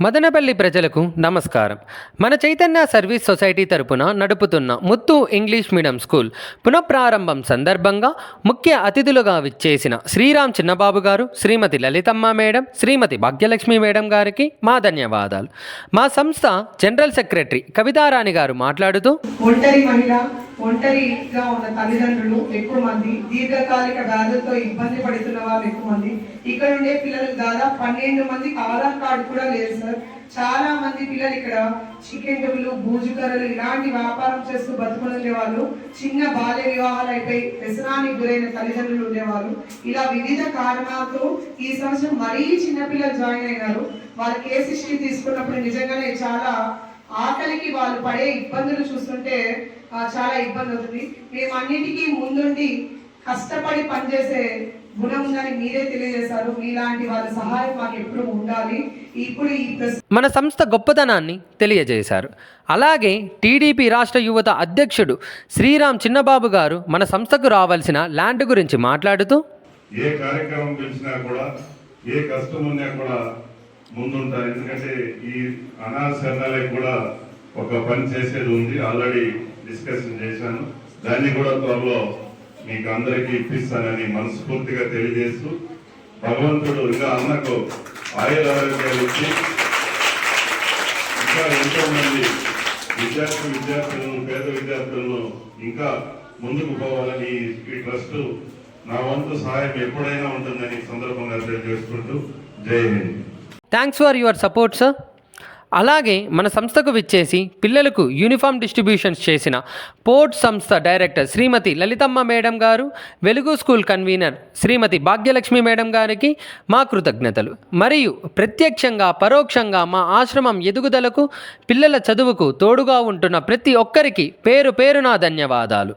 మదనపల్లి ప్రజలకు నమస్కారం. మన చైతన్య సర్వీస్ సొసైటీ తరపున నడుపుతున్న ముత్తు ఇంగ్లీష్ మీడియం స్కూల్ పునఃప్రారంభం సందర్భంగా ముఖ్య అతిథులుగా విచ్చేసిన శ్రీరామ్ చిన్నబాబు గారు, శ్రీమతి లలితమ్మ మేడం, శ్రీమతి భాగ్యలక్ష్మి మేడం గారికి మా ధన్యవాదాలు. మా సంస్థ జనరల్ సెక్రటరీ కవితారాణి గారు మాట్లాడుతూ, ఒంటరిగా ఉన్న తల్లిదండ్రులు ఎక్కువ మంది, దీర్ఘకాలిక వ్యాధులతో ఇబ్బంది పడుతున్న వాళ్ళు ఎక్కువ మంది. ఇక్కడ ఉండే పిల్లలు దాదాపు 12 మందికి ఆధార్ కార్డు కూడా లేదు సార్. చాలా మంది పిల్లలు ఇక్కడ చికెన్ టెబుల్, బూజుకర్రలు ఇలాంటి వ్యాపారం చేస్తూ బతుకునే వాళ్ళు, చిన్న బాల్య వివాహాలు అయిపోయి వ్యసనానికి గురైన తల్లిదండ్రులు ఉండేవాళ్ళు. ఇలా వివిధ కారణాలతో ఈ సంవత్సరం మరీ చిన్నపిల్లలు జాయిన్ అయినారు. వాళ్ళ కేసు హిస్టరీ తీసుకున్నప్పుడు నిజంగానే చాలా ఆకలికి వాళ్ళు పడే ఇబ్బందులు చూస్తుంటే చాలా ఇబ్బంది అవుతుంది. మేము అన్నిటికీ ముందుండి కష్టపడి పనిచేసే గుణం ఉందని మీరే తెలియజేశారు. మీలాంటి వాళ్ళ సహాయం మాకు ఎప్పుడు ఉండాలి. ఇప్పుడు మన సంస్థ గొప్పతనాన్ని తెలియజేశారు. అలాగే టీడీపీ రాష్ట్ర యువత అధ్యక్షుడు శ్రీరామ్ చిన్నబాబు గారు మన సంస్థకు రావాల్సిన ల్యాండ్ గురించి మాట్లాడుతూ, ఏ కార్యక్రమం పిలిచినా కూడా, ఏ కష్టం ఉన్నా కూడా ముందుంటారు. ఎందుకంటే ఈ అనాథ కూడా ఒక పని చేసేది ఉంది, ఆల్రెడీ డిస్కషన్ చేశాను. దాన్ని కూడా త్వరలో మీకు అందరికీ ఇప్పిస్తానని మనస్ఫూర్తిగా తెలియజేస్తూ, భగవంతుడు ఇంకా అన్నకు ఆరోగ్యాలు ఇచ్చి ఇంకా ఎంతో మంది విద్యార్థులను, పేద విద్యార్థులను ఇంకా ముందుకు పోవాలని ఈ ట్రస్ట్ నా వంతు సహాయం ఎప్పుడైనా ఉంటుందని సందర్భంగా తెలియజేసుకుంటూ జై Hind. Thanks for your support sir. అలాగే మన సంస్థకు విచ్చేసి పిల్లలకు యూనిఫామ్ డిస్ట్రిబ్యూషన్స్ చేసిన పోర్ట్ సంస్థ డైరెక్టర్ శ్రీమతి లలితమ్మ మేడం గారు, వెలుగు స్కూల్ కన్వీనర్ శ్రీమతి భాగ్యలక్ష్మి మేడం గారికి మా కృతజ్ఞతలు. మరియు ప్రత్యక్షంగా పరోక్షంగా మా ఆశ్రమం ఎదుగుదలకు, పిల్లల చదువుకు తోడుగా ఉంటున్న ప్రతి ఒక్కరికి పేరు పేరున ధన్యవాదాలు.